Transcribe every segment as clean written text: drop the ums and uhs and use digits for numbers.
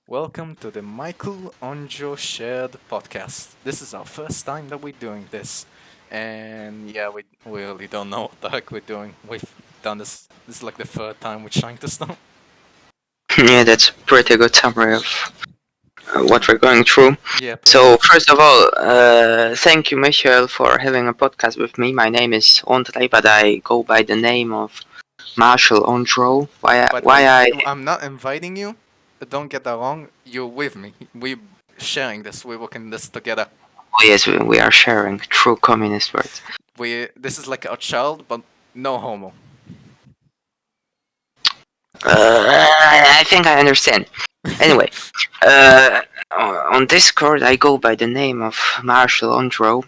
Welcome to the Michael-Ondro Shared Podcast. This is our first time that we're doing this. And yeah, we really don't know what the heck we're doing. We've done this. This is like the third time we're trying to start. Yeah, that's a pretty good summary of what we're going through. Yeah, pretty So, much. first of all, thank you, Michael, for having a podcast with me. My name is Andre, but I go by the name of Marshal-Ondro. By the Why way, I I'm not inviting you. Don't get that wrong. You're with me. We're sharing this. We're working this together. oh, yes, we are sharing true communist words. This is like our child, but no homo. I think I understand. Anyway, uh, on Discord, I go by the name of Marshal-Ondro,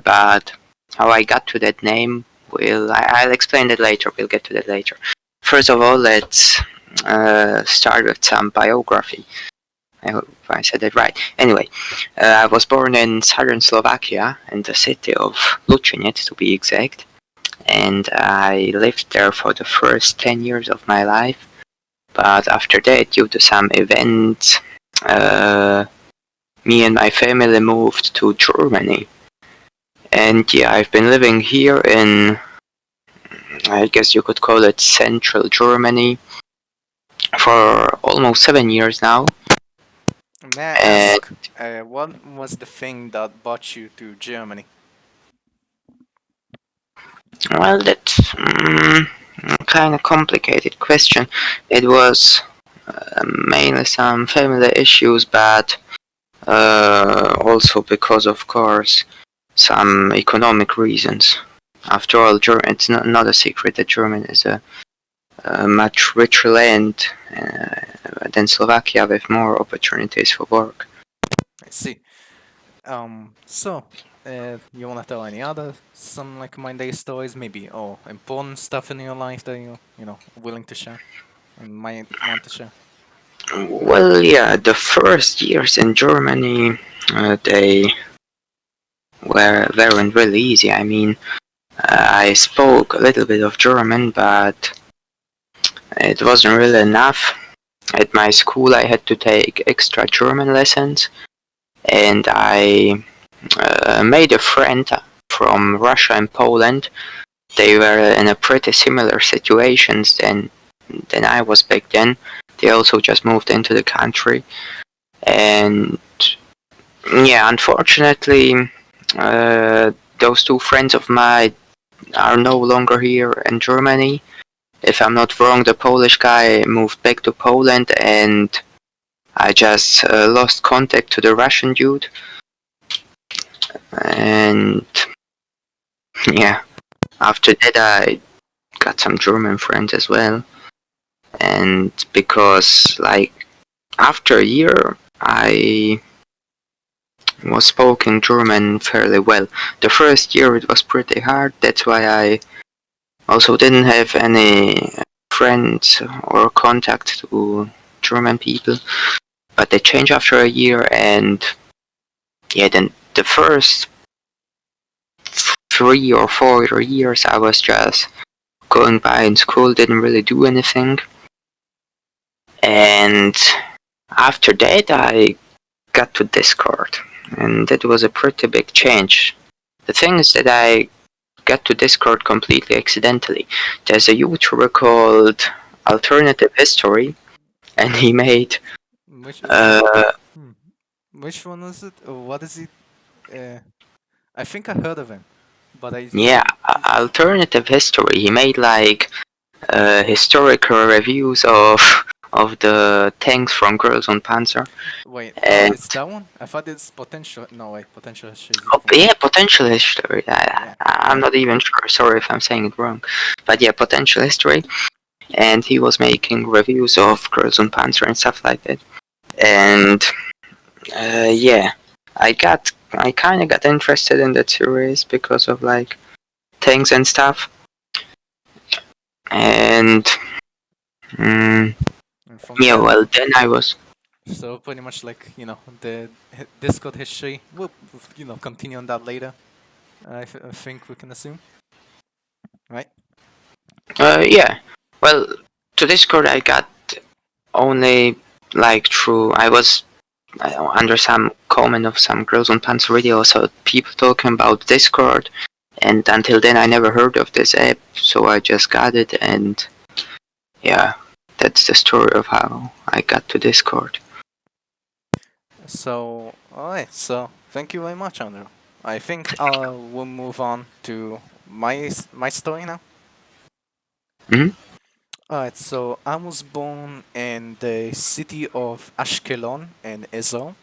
but how I got to that name, I'll explain that later. We'll get to that later. First of all, let's start with some biography. I hope I said that right. Anyway, I was born in southern Slovakia, in the city of Lučenec to be exact, and I lived there for the first 10 years of my life. But after that, due to some events, me and my family moved to Germany. And yeah, I've been living here in, I guess you could call it central Germany, for almost 7 years now. May I And ask, what was the thing that brought you to Germany? well, that's kind of complicated question. It was mainly some family issues, but also because, of course, some economic reasons. After all, it's not a secret that Germany is a much richer land than Slovakia with more opportunities for work. I see. So, you wanna tell any other some like Monday stories, maybe, or important stuff in your life that you willing to share and might want to share? Well, yeah, the first years in Germany, they weren't really easy. I mean, I spoke a little bit of German, but it wasn't really enough. At my school, I had to take extra German lessons, and I made a friend from Russia and Poland. They were in a pretty similar situations than I was back then. They also just moved into the country, and yeah, unfortunately, those two friends of mine are no longer here in Germany. If I'm not wrong, the Polish guy moved back to Poland, and I just lost contact to the Russian dude. And yeah, after that, I got some German friends as well. And because, like, after a year, I was speaking German fairly well. The first year it was pretty hard, that's why I also didn't have any friends or contact to German people. But they changed after a year, and yeah, then the first 3 or 4 years I was just going by in school, didn't really do anything. And after that I got to Discord, and that was a pretty big change. The thing is that I got to Discord completely accidentally. There's a YouTuber called Alternative History, and he made Which uh hmm, which one is it? Or what is it? I think I heard of him, but I yeah, Alternative History. He made like historical reviews of the tanks from Girls on Panzer. wait. And It's that one. I thought it's potential. No, wait. Potential is a oh, different one. yeah, potential history. Yeah, I'm yeah. not even sure. Sorry if I'm saying it wrong, but yeah, potential history. And he was making reviews of Girls on Panzer and stuff like that. And yeah, I kind of got interested in that series because of like tanks and stuff. And mm, And from yeah, there, well then I was so pretty much like the Discord history. We'll continue on that later. I think we can assume, right? yeah. Well, to Discord I got only like through I was under some comment of some Girls on Pants Radio, so people talking about Discord, and until then I never heard of this app, so I just got it, and yeah, that's the story of how I got to Discord. So, alright, so thank you very much, Andrew. I think we'll move on to my story now. Hmm. Alright, so I was born in the city of Ashkelon in Israel.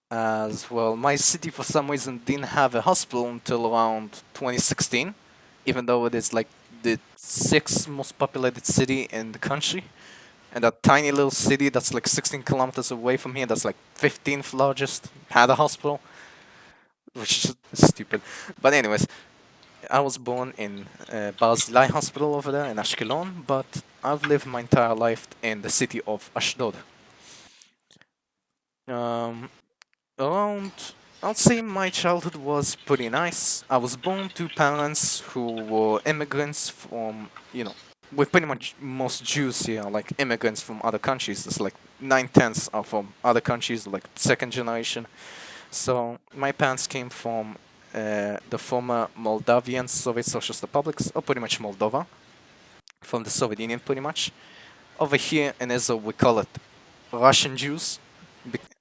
As well, my city for some reason didn't have a hospital until around 2016, even though it is like the sixth most populated city in the country. And that tiny little city that's like 16 kilometers away from here, that's like 15th largest, had a hospital, which is stupid. But anyways, I was born in Barzilai Hospital over there in Ashkelon, but I've lived my entire life in the city of Ashdod. Um, around, I'll say my childhood was pretty nice. I was born to parents who were immigrants from, we're pretty much most Jews here, like immigrants from other countries. It's like 9/10 are from other countries, like second generation. So my parents came from the former Moldavian Soviet Socialist Republics, or pretty much Moldova, from the Soviet Union, pretty much. Over here in Israel, we call it Russian Jews.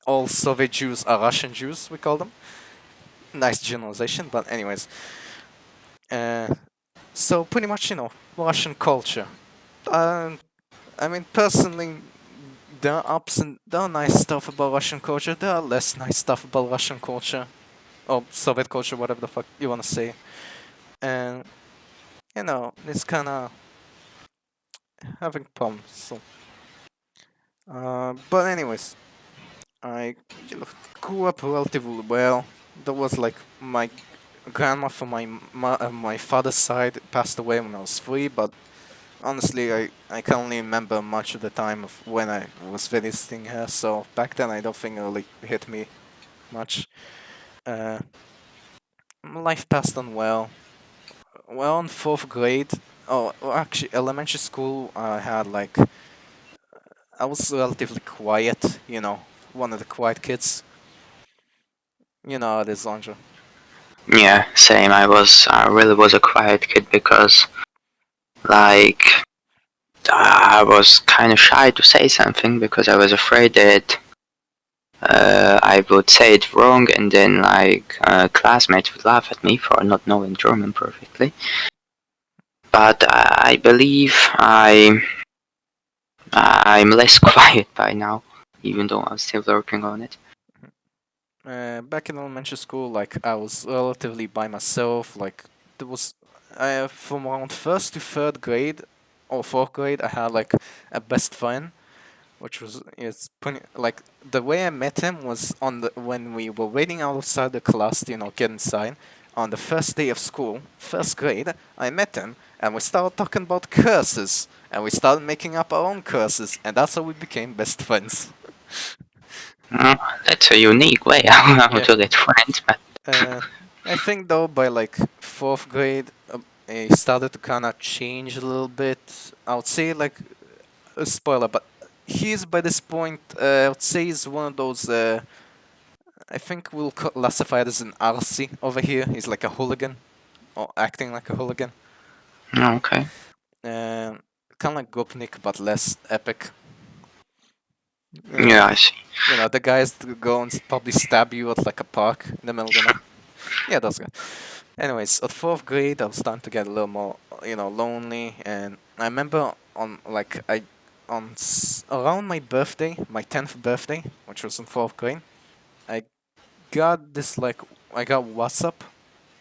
All Soviet Jews are Russian Jews, we call them. Nice generalization, but anyways. Uh, so pretty much, Russian culture. Uh, I mean, personally, there are nice stuff about Russian culture. There are less nice stuff about Russian culture or Soviet culture, whatever the fuck you wanna say. And it's kind of having problems. So, but anyways, I grew up relatively well. There was like my grandma from my father's side passed away when I was 3, but honestly, I can't only remember much of the time of when I was visiting her. So back then, I don't think it really hit me much. Uh, Life passed on well. Well, in fourth grade, oh, well, actually, elementary school, I was relatively quiet. One of the quiet kids. You know how it is, Andrew. Yeah, same. I really was a quiet kid because like I was kind of shy to say something because I was afraid that I would say it wrong, and then classmates would laugh at me for not knowing German perfectly. But I believe I'm less quiet by now, even though I'm still working on it. Back in elementary school, like I was relatively by myself. Like there was, from around first to third grade or fourth grade, I had like a best friend, which was it's pretty like the way I met him was on the when we were waiting outside the class to get inside on the first day of school, first grade. I met him and we started talking about curses and we started making up our own curses and that's how we became best friends. Uh, that's a unique way how Yeah. to get friends, but Uh, I think though by like fourth grade, it started to kind of change a little bit. I would say like a spoiler, but he's by this point, I would say he's one of those. I think we'll classify it as an RC over here. He's like a hooligan or acting like a hooligan. okay. Uh, Kind of like Gopnik, but less epic. You know, Yeah, I see. the guys that go and probably stab you at like a park in the middle of the night. Yeah, those guys. Anyways, at fourth grade, I was starting to get a little more, lonely, and I remember around my birthday, my 10th birthday, which was in fourth grade, I got this I got WhatsApp.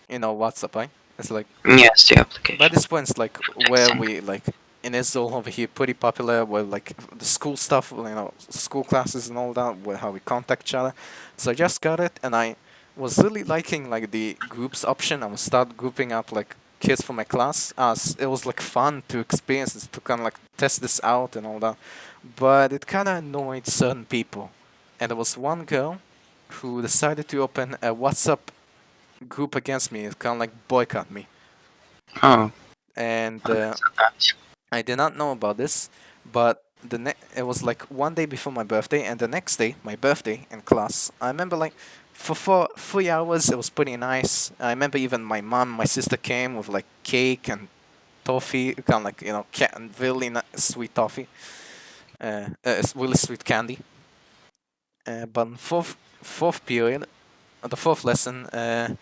You know WhatsApp, right? It's like Yes, the by application. this point, it's like where Texting. we like in Israel over here, pretty popular. Where like the school stuff, school classes and all that, where how we contact each other. So I just got it, and I was really liking like the groups option. I would start grouping up like kids from my class, as it was like fun to experience this, to kind of like test this out and all that. But it kind of annoyed certain people, and there was one girl who decided to open a WhatsApp group against me. It kind of like boycott me, Oh, and that's so nice. I did not know about this, but it was like one day before my birthday, and the next day, my birthday in class. I remember like for 3 hours, it was pretty nice. I remember even my mom, my sister came with like cake and toffee, kind of like really sweet toffee, it's really sweet candy. But in fourth period, the fourth lesson, there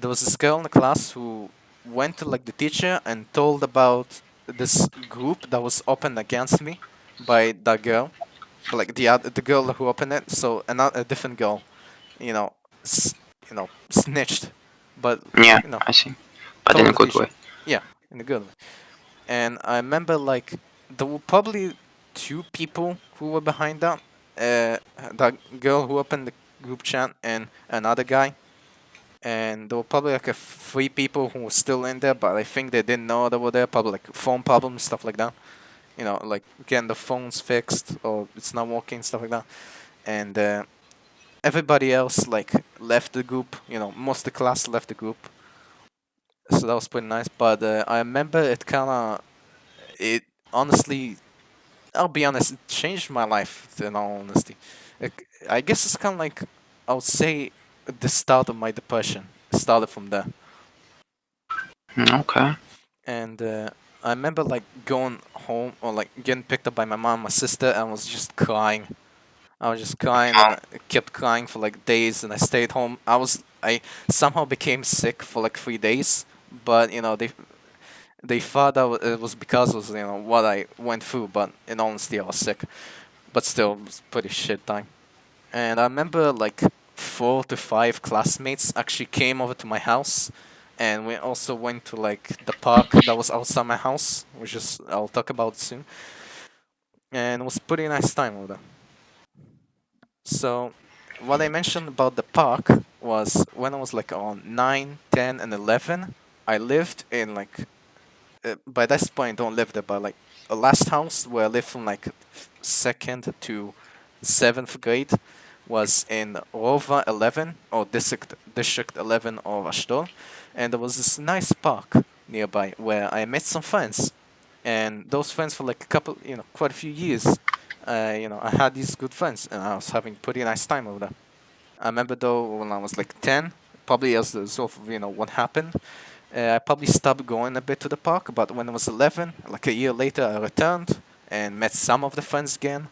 was this girl in the class who went to like the teacher and told about this group that was opened against me by that girl, but like the girl who opened it. So another a different girl, you know, s- snitched, but Yeah, you know, I see. But in told a the good teacher. way. Yeah, in a good way. And I remember like there were probably two people who were behind that. That girl who opened the group chat and another guy. And there were probably like three people who were still in there, but I think they didn't know they were there. Probably like phone problems, stuff like that. Like getting the phones fixed or it's not working, stuff like that. And everybody else like left the group. Most of the class left the group, so that was pretty nice. But I remember it honestly, I'll be honest, it changed my life. In all honesty, I guess it's kind of like I would say the start of my depression started from there. Okay. And I remember like going home or like getting picked up by my mom, my sister, and was just crying. I was just crying, and I kept crying for like days. And I stayed home. I somehow became sick for like 3 days, but they thought it was because of what I went through. But in honesty, I was sick. But still, it was pretty shit time. And I remember like 4 to 5 classmates actually came over to my house, and we also went to like the park that was outside my house, which is I'll talk about soon. And it was pretty nice time over there. So what I mentioned about the park was when I was like on 9, 10, and 11. I lived in like by this point I don't live there, but like a last house where I lived from like second to seventh grade was in Rova 11 or District 11 of Ashdod, and there was this nice park nearby where I met some friends, and those friends for like a couple, quite a few years. I had these good friends, and I was having pretty nice time over there. I remember though when I was like 10, probably as a result of what happened, I probably stopped going a bit to the park, but when I was 11, like a year later, I returned and met some of the friends again.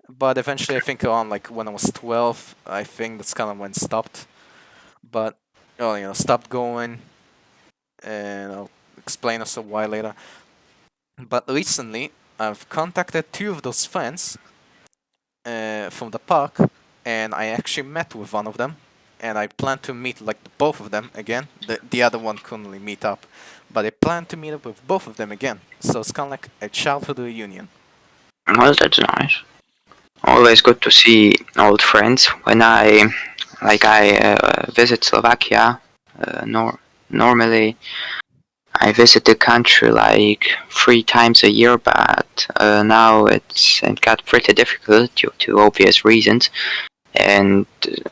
But eventually, I think around like when I was 12, I think that's kind of when it stopped. But, oh, stopped going, and I'll explain also why later. But recently, I've contacted two of those friends from the park, and I actually met with one of them, and I plan to meet like both of them again. The other one couldn't really meet up, but I plan to meet up with both of them again. So it's kind of like a childhood reunion. Well, that's nice. Always good to see old friends. When I visit Slovakia, normally I visit the country like 3 times a year, but now it got pretty difficult due to obvious reasons. And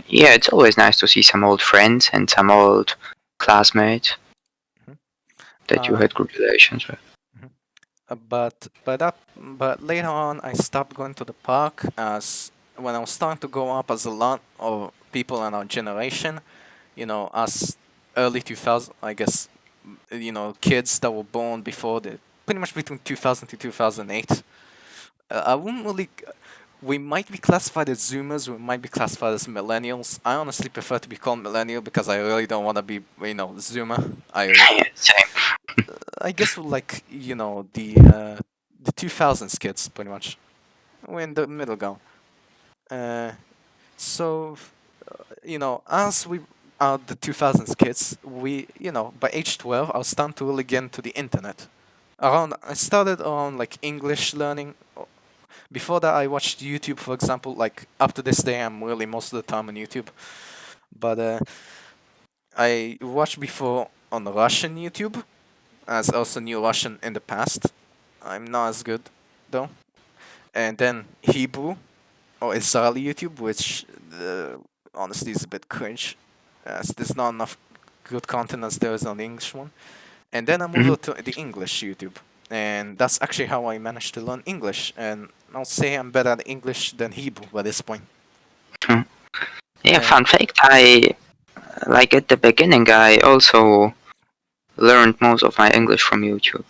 yeah, it's always nice to see some old friends and some old classmates Mhm. that you Uh, had good relations with. mhm. But later on, I stopped going to the park as when I was starting to go up as a lot of people in our generation, us early 2000, I guess, kids that were born before the pretty much between 2000 to 2008. I wouldn't really. We might be classified as Zoomers. We might be classified as millennials. I honestly prefer to be called millennial because I really don't want to be, Zoomer. Yeah, same. I guess we're like, the 2000s kids, pretty much. We're in the middle ground. Uh, so as we are the 2000s kids, by age 12, I was starting to really get into the internet. I started on like English learning. Before that, I watched YouTube, for example. Like up to this day, I'm really most of the time on YouTube. But I watched before on Russian YouTube, as I also knew Russian in the past. I'm not as good though. And then Hebrew or Israeli YouTube, which honestly is a bit cringe, as there's not enough good content as there is on the English one. And then I moved Mhm. over to the English YouTube, and that's actually how I managed to learn English. And I'll say I'm better at English than Hebrew by this point. Hmm. Yeah, Uh, fun fact, I, like at the beginning, I also learned most of my English from YouTube.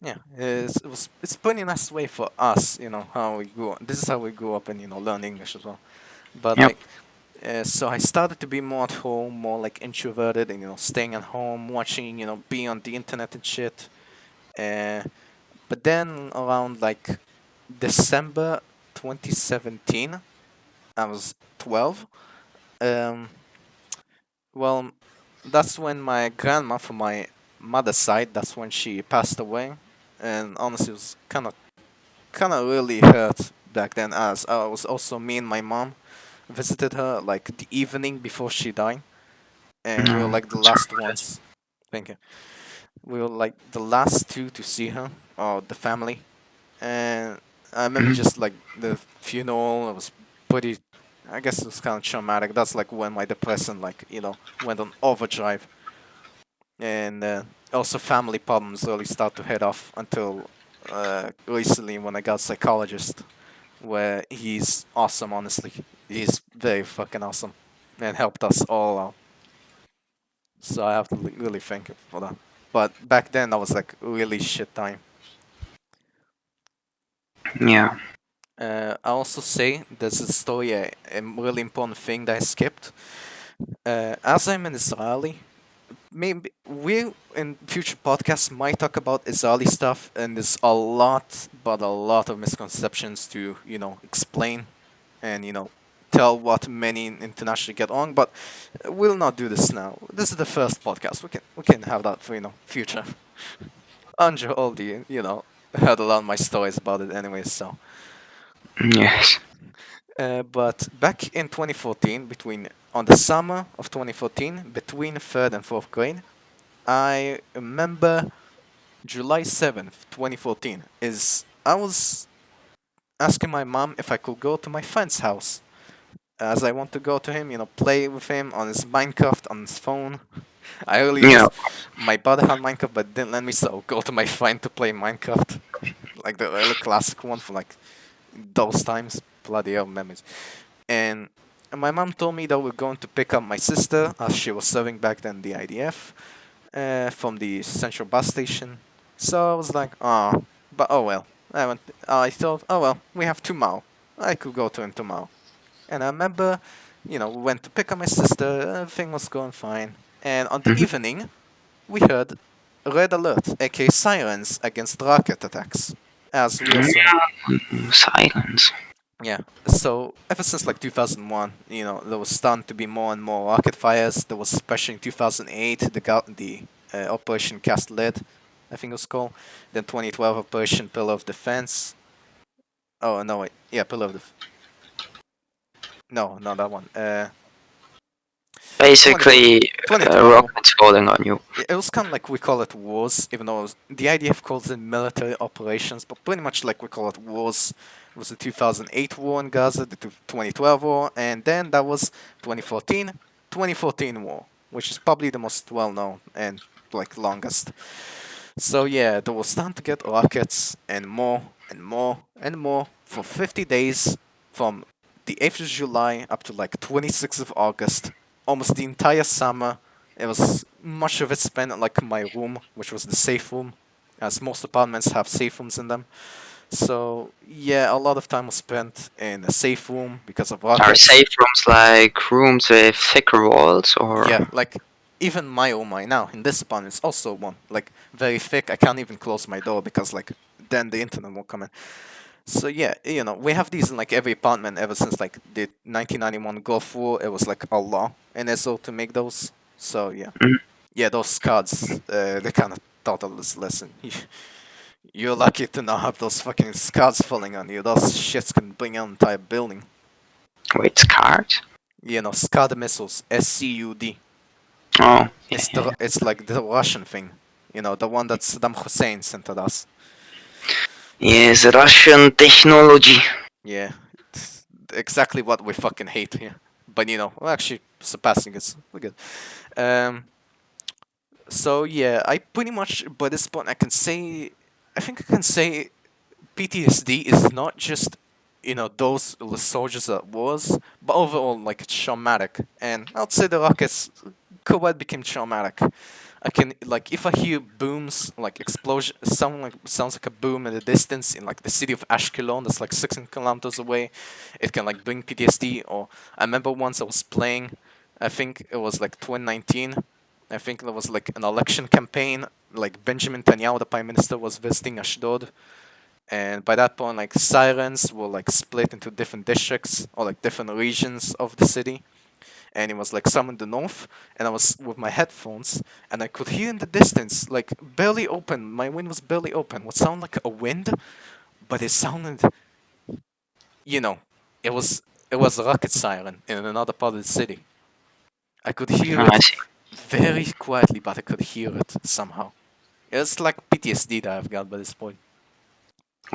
yeah, it's pretty nice way for us, how we grew. This is how we grew up and learn English as well. But Yep. like, so I started to be more at home, more like introverted, and staying at home, watching, being on the internet and shit. Uh, but then around like December 2017, I was 12. Um, well, that's when my grandma from my mother's side, that's when she passed away, and honestly, it was kind of really hurt back then. As I was also me and my mom visited her like the evening before she died, and we were No, like the it's last horrendous. ones. Thank you. We were like the last two to see her, or the family, and I remember Mhm. just like the funeral. It was pretty. I guess it was kind of traumatic. That's like when my depression like went on overdrive, and also family problems really start to head off until recently when I got psychologist, where he's awesome. Honestly, he's very fucking awesome, and helped us all out. So I have to really thank him for that. But back then, that was like really shit time. Yeah. I also say there's a story, a really important thing that I skipped. As I'm an Israeli, maybe we in future podcasts might talk about Israeli stuff, and there's a lot, but a lot of misconceptions to explain and tell what many internationally get on. But we'll not do this now. This is the first podcast. We can have that for future. Andrew already heard a lot of my stories about it anyways. So, Yes. but back in 2014, between on the summer of 2014, between third and fourth grade, I remember July 7th, 2014. Is I was asking my mom if I could go to my friend's house, as I want to go to him, play with him on his Minecraft on his phone. I really Yeah. just my brother had Minecraft, but didn't let me, so go to my friend to play Minecraft, like the early classic one for like those times. Bloody hell memories. And my mom told me that we're going to pick up my sister, as she was serving back then the IDF, from the central bus station. So I was like, oh, but oh well. I thought, oh well, we have tomorrow. I could go to him tomorrow. And I remember, we went to pick up my sister. Everything was going fine. And on the Mhm. evening, we heard red alert, aka sirens against rocket attacks, as we also had. Silence. Yeah. So ever since like 2001, there was starting to be more and more rocket fires. There was especially in 2008 the Operation Cast Lead, I think it was called. Then 2012 Operation Pillar of Defense. Oh no, wait, yeah, Pillar of no, not that one. 2012. Basically, 2012. rockets falling on you. It was kind of like we call it wars, even though the IDF calls it military operations, but pretty much like we call it wars. It was the 2008 war in Gaza, the 2012 war, and then that was 2014 war, which is probably the most well known and like longest. So yeah, they were starting to get rockets and more and more and more for 50 days from the 8th of July up to like 26th of August, almost the entire summer. It was much of it spent in like my room, which was the safe room, as most apartments have safe rooms in them. So yeah, a lot of time was spent in a safe room because of Are rockets. safe rooms like rooms with thicker walls, or? Yeah, like even my room right now in this apartment is also one like very thick. I can't even close my door because like then the internet won't come in. So yeah, we have these in like every apartment ever since like the 1991 Gulf War. It was like a law in Israel to make those. So yeah, Mhm. yeah, those cards, they kind of taught us this lesson. You're lucky to not have those fucking scars falling on you. Those shits can bring an entire building. Wait, cards? Scud missiles, SCUD. Oh, yeah, It's yeah, the yeah. it's like the Russian thing. The one that Saddam Hussein sent to us. Yes, Russian technology. Yeah, it's exactly what we fucking hate here. But we're actually surpassing it. We're good. Um. So yeah, I pretty much by this point I think I can say PTSD is not just those soldiers at wars, but overall like it's traumatic. And I'd say the rockets Kuwait became traumatic. I can like if I hear booms like explosion, sounds like a boom in the distance in like the city of Ashkelon that's like 16 kilometers away. It can like bring PTSD. Or I remember once I was playing, I think it was like 2019. I think there was like an election campaign. Like Benjamin Netanyahu, the prime minister, was visiting Ashdod, and by that point, like sirens were like split into different districts or like different regions of the city, and it was like some in the north, and I was with my headphones, and I could hear in the distance, like barely open, my window was barely open, what sounded like a wind, but it sounded, you know, it was it was a rocket siren in another part of the city. I could hear I it see. very quietly, but I could hear it somehow. It's like PTSD that I've got by this point.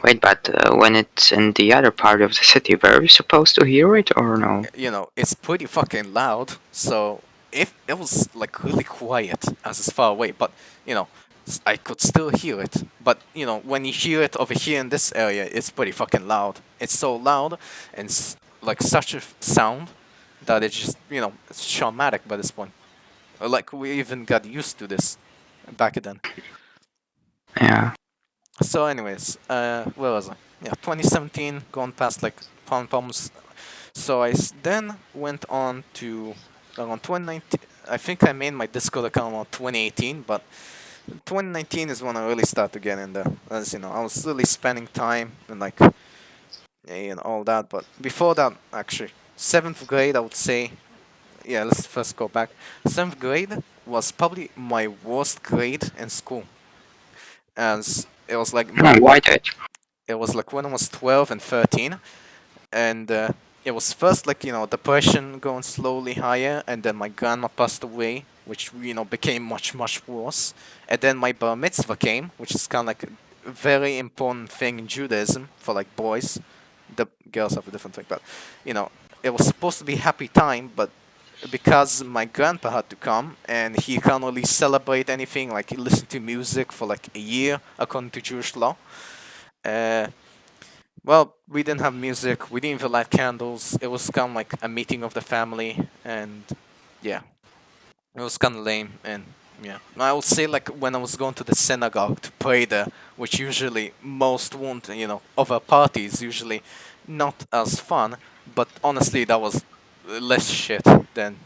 Wait, but when it's in the other part of the city, were you supposed to hear it or no? It's pretty fucking loud. So if it was like really quiet as it's far away, but you know, I could still hear it. But when you hear it over here in this area, it's pretty fucking loud. It's so loud and like such a sound that it's just it's traumatic by this point. Like we even got used to this back then. Yeah. So, anyways, where was I? Yeah, 2017, gone past like almost. So then went on to around 2019. I think I made my Discord account around 2018, but 2019 is when I really started to get in there. As you know, I was really spending time and like all that. But before that, actually, seventh grade, I would say. Yeah, let's first go back. Seventh grade was probably my worst grade in school, as it was like No, my why that? it was like when I was 12 and 13, and it was first like depression going slowly higher, and then my grandma passed away, which became much worse, and then my bar mitzvah came, which is kind of like a very important thing in Judaism for like boys. The girls have a different thing, but you know it was supposed to be a happy time, but because my grandpa had to come and he can't really celebrate anything, like he listened to music for like a year according to Jewish law. uh, well, we didn't have music. We didn't even light candles. It was kind of like a meeting of the family, and yeah, it was kind of lame. And yeah, I would say like when I was going to the synagogue to pray there, which usually most won't, over parties usually not as fun. But honestly, that was less shit than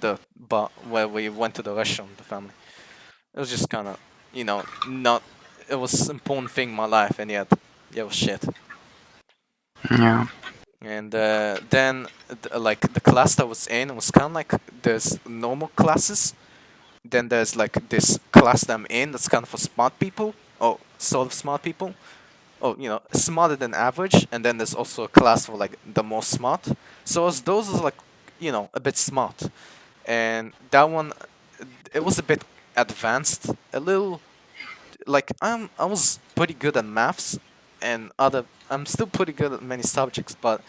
the bar where we went to the restaurant, the family. It was just kind of not. It was important thing in my life, and yet it was shit. Yeah. And then like the class that I was in was kind of like there's normal classes, then there's like this class that I'm in that's kind of for smart people, or sort of smart people, or smarter than average, and then there's also a class for like the most smart. So as those are like a bit smart, and that one, it was a bit advanced, a little, like I was pretty good at maths and other. I'm still pretty good at many subjects, but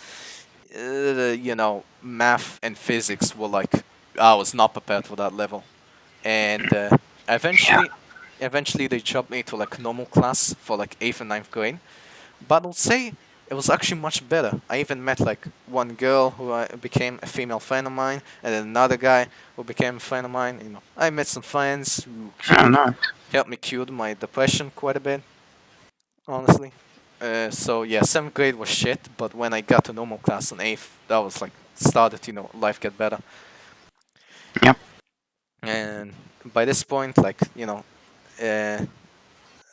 math and physics were like I was not prepared for that level, and Yeah. eventually they dropped me to like normal class for like eighth and ninth grade. But I'll say it was actually much better. I even met like one girl who became a female friend of mine, and then another guy who became a friend of mine. I met some friends who Oh, no. helped me cure my depression quite a bit, honestly. So yeah, seventh grade was shit, but when I got to normal class in eighth, that was like started, life get better. Yep. And by this point, like uh,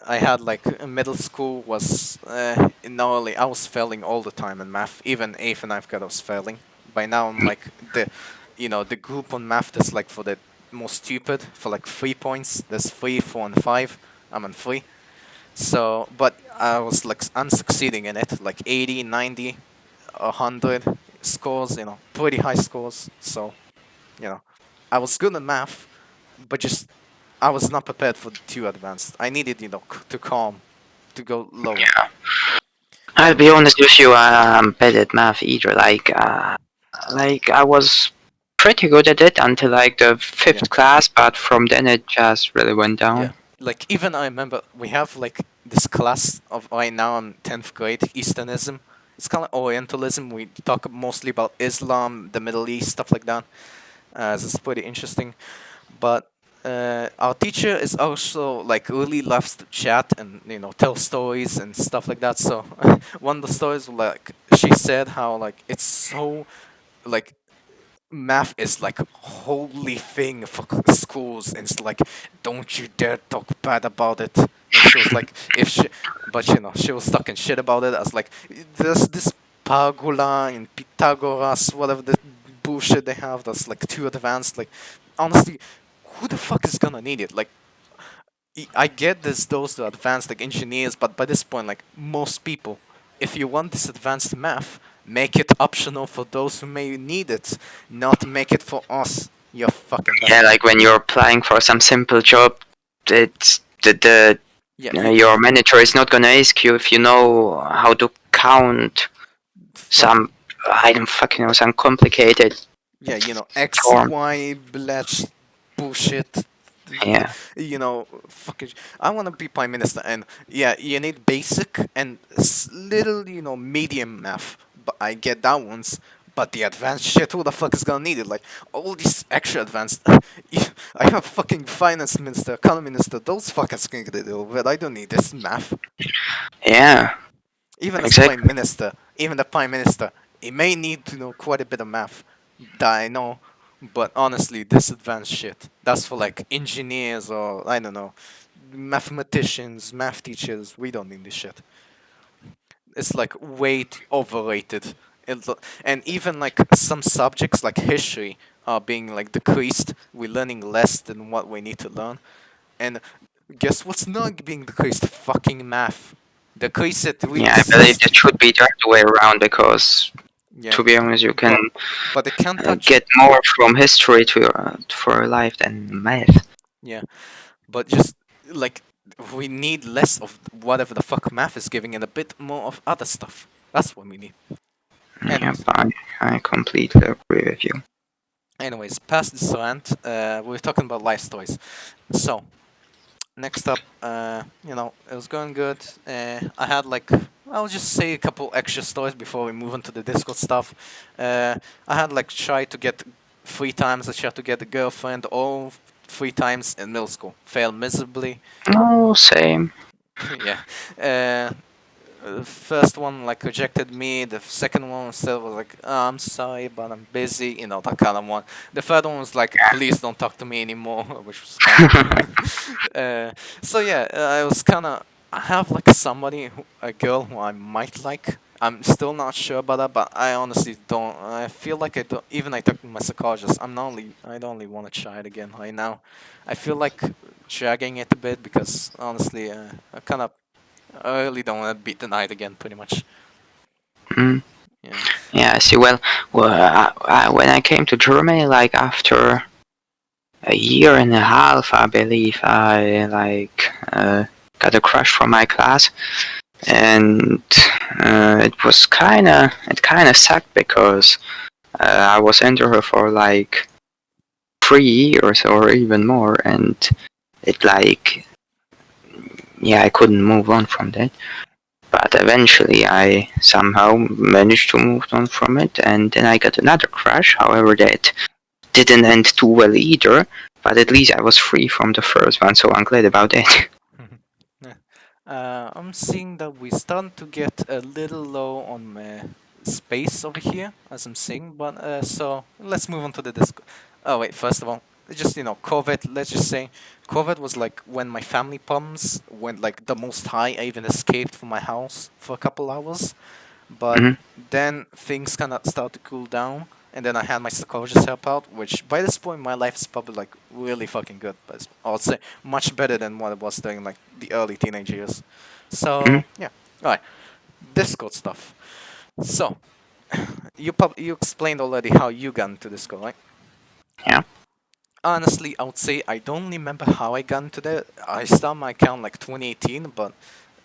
I had like middle school was not only I was failing all the time in math, even eighth and ninth grade I was failing. By now I'm like the group on math that's like for the most stupid for like 3 points. There's 3, 4, and 5. I'm on 3. So, but I was like unsucceeding in it, like 80, 90, 100 scores, pretty high scores. So, you know, I was good in math, but just I was not prepared for too advanced. I needed, to calm, to go lower. Yeah. I'll And be honest with you, I'm bad at math either. Like I was pretty good at it until like the yeah, fifth class, but from then it just really went yeah, down. like even I remember we have like this class of right now in 10th grade, Easternism. It's kind of Orientalism. We talk mostly about Islam, the Middle East, stuff like that. This is pretty interesting. But our teacher is also like really loves to chat and tell stories and stuff like that. So one of the stories, like she said how like it's so like math is like a holy thing for schools, and it's like don't you dare talk bad about it. And she was like if she but she was talking shit about it as like there's this Parabola and Pythagoras, whatever the bullshit they have that's like too advanced. Like honestly, who the fuck is gonna need it? Like I get this those that advanced like engineers, but by this point, like most people, if you want this advanced math, make it optional for those who may need it, not make it for us. You're fucking Yeah, dumb. like when you're applying for some simple job, it's the Yeah, your manager is not gonna ask you if you know how to count fuck. some, I don't fucking know, some complicated Yeah, X form. Y blash bullshit. Yeah, Fucking. I want to be prime minister, and yeah, you need basic and little, medium math. But I get that ones. But the advanced shit, who the fuck is gonna need it? Like all these extra advanced. I have fucking finance minister, economy minister. Those fuckers can get it over. I don't need this math. yeah, Even as prime exactly. minister, even the prime minister, he may need to know quite a bit of math. That I know, but honestly, this advanced shit, that's for like engineers or I don't know, mathematicians, math teachers. We don't need this shit. It's like overrated. And even like some subjects like history are being like decreased. We're learning less than what we need to learn. And guess what's not being decreased? Fucking math. Decrease it really Yeah, I believe fast. that should be the other way around because, Yeah, to be honest, you can but they can't touch. get more from history to your for your life than math. Yeah, but just like we need less of whatever the fuck math is giving and a bit more of other stuff. That's what we need. Yep, Anyways, I completely agree with you. past this rant, we're talking about life stories. So next up, it was going good. I had like I'll just say a couple extra stories before we move on to the Discord stuff. I had like tried to get 3 times. I tried to get a girlfriend all 3 times in middle school. Failed miserably. No, same. Yeah. Uh, First one like rejected me. The second one still was like, oh, I'm sorry, but I'm busy. That kind of one. The third one was like, please don't talk to me anymore, which was kind of. So yeah, I was kind of. I have like a girl who I might like. I'm still not sure about that, but I honestly don't. I feel like I don't. Even I talked to my psychologist. I don't really want to try it again right now. I feel like dragging it a bit because honestly, I really don't want to beat the night again, pretty much. Mm. Yeah. Yeah, I see. Well, when I came to Germany, like after a year and a half, I believe, I got a crush from my class, and it kind of sucked because I was into her for like 3 years or even more, and it like yeah, I couldn't move on from that. But eventually, I somehow managed to move on from it, and then I got another crush. However, that didn't end too well either. But at least I was free from the first one, so I'm glad about that. Yeah. I'm seeing that we start to get a little low on space over here as I'm seeing, but so let's move on to the disc. Oh wait, first of all, just COVID. Let's just say COVID was like when my family problems went like the most high. I even escaped from my house for a couple hours. But Mhm. then things kind of start to cool down, and then I had my psychologist help out, which by this point my life is probably like really fucking good. But I would say much better than what it was during like the early teenage years. Mhm. So yeah, all right, Discord stuff. So you explained already how you got into Discord, right? Yeah. Honestly, I would say I don't remember how I got into that. I started my account like 2018, but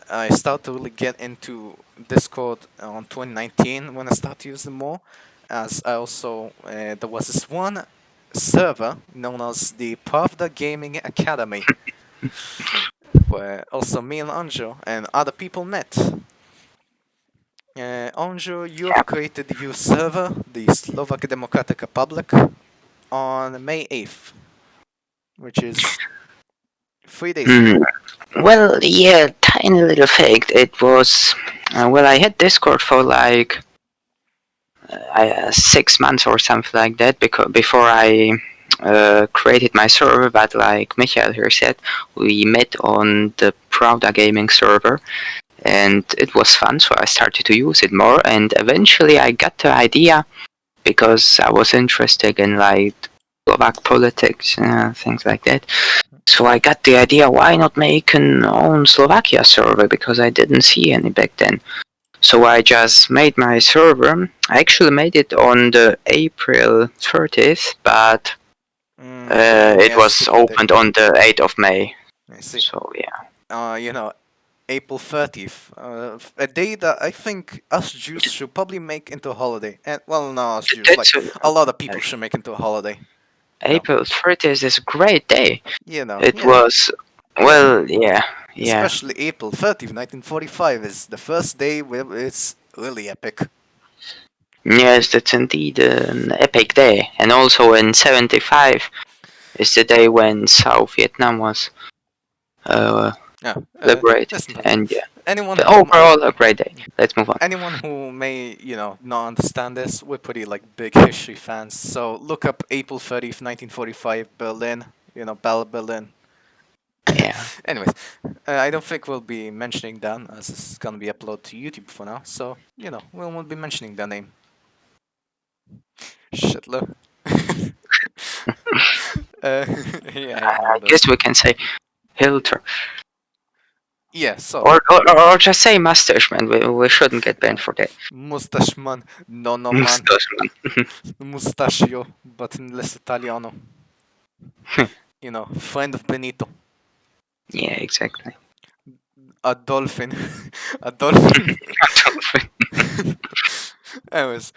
I started to really get into Discord on 2019 when I started using more. As I also there was this one server known as the Pravda Gaming Academy. where also me and Anjo and other people met. Anjo, you have created your server, the Slovak Democratic Republic, on May 8th, which is 3 days ago. Hmm. Well, yeah, tiny little fact. It was well, I had Discord for like 6 months or something like that because before I created my server. But like Michael here said, we met on the Prouda gaming server, and it was fun. So I started to use it more, and eventually I got the idea because I was interested in like Slovak politics, things like that. So I got the idea, why not make an own Slovakia server, because I didn't see any back then. So I just made my server. I actually made it on the April 30th, but it Yeah, was stupid day. opened on the 8th of May. I see. So yeah. You know, April 30th, a day that I think us Jews should probably make into a holiday. And well, not us Jews, like That's a lot of people should make into a holiday. You know, April 30th is a great day. It yeah. was, well, yeah, yeah. Especially April 30th, 1945 is the first day where it's really epic. Yes, that's indeed an epic day. And also in 75 is the day when South Vietnam was uh, Yeah, liberated. listen to this. And yeah, Anyone but who overall a great day. Let's move on. anyone who may, not understand this, we're pretty like big history fans. So look up April 30th, 1945, Berlin. Battle of Berlin. Yeah. Anyways, I don't think we'll be mentioning that as it's gonna be uploaded to YouTube for now. So we won't be mentioning that name. Shitler. uh, yeah, I guess we can say Hilter. Yeah, so Or just say mustache man. We shouldn't get banned for that. mustache man, no man, Mustache man. mustachio, but in less Italiano. Friend of Benito. Yeah, exactly. A dolphin. A dolphin. Dolphin. Anyways,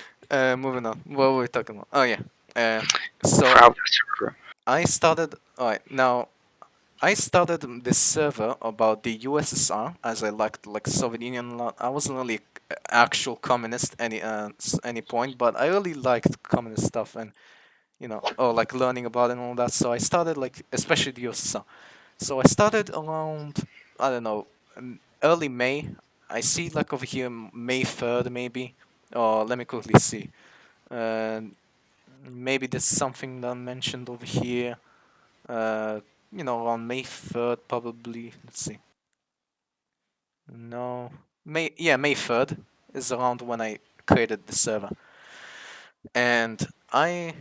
moving on. What were we talking about? Oh yeah. So Proud server. I started. Alright, now I started this server about the USSR as I liked like Soviet Union a lot. I wasn't really actual communist any point, but I really liked communist stuff and or like learning about it and all that. So I started like especially the USSR. So I started around I don't know early May. I see like over here May 3rd maybe. Or let me quickly see. Uh, Maybe there's something that I mentioned over here. Uh, around May 3rd probably. Let's see. No, May 3rd is around when I created the server, and I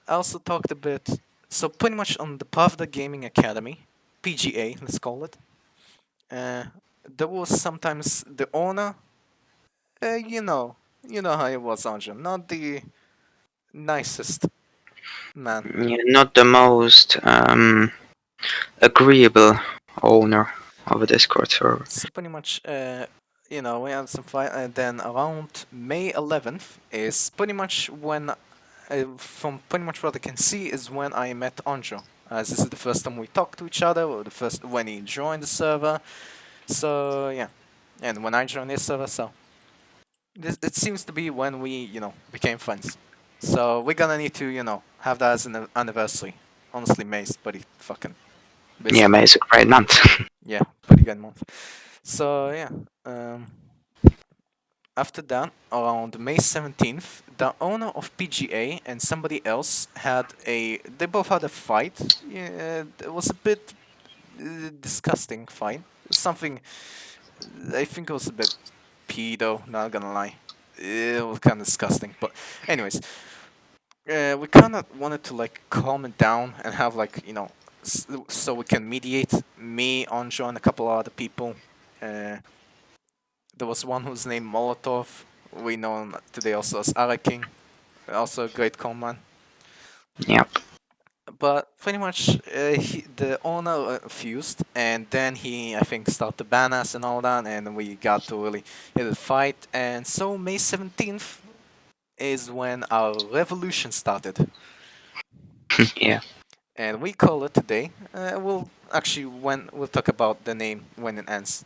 also talked a bit. So pretty much on the Pravda Gaming Academy, PGA, let's call it. Uh, there was sometimes the owner. You know how it was, Anjan. Not the nicest man. Yeah, not the most agreeable owner of a Discord server. So pretty much, we had some fight, and then around May 11th is pretty much when, from pretty much what I can see, is when I met Anjo. As this is the first time we talked to each other, or the first when he joined the server. So yeah, and when I joined his server, so it seems to be when we, became friends. So we're gonna need to, have that as an anniversary. Honestly, May is pretty fucking busy. Yeah, May is a great month. Yeah, pretty good month. So yeah, um, after that, around May 17th, the owner of PGA and somebody else they both had a fight. Yeah, it was a bit disgusting fight. Something, I think it was a bit pedo, not gonna lie. It was kind of disgusting. But anyways, we kind of wanted to like calm it down and have like, so we can mediate me, Anjo, and a couple of other people. Uh, There was one who's named Molotov. We know him today also as Ara King, also a great command. Yep. But pretty much, the owner refused, and then he, I think, started to ban us and all that, and we got to really hit a fight. And so May 17th is when our revolution started. Yeah. and we call it today. We'll actually when we'll talk about the name when it ends,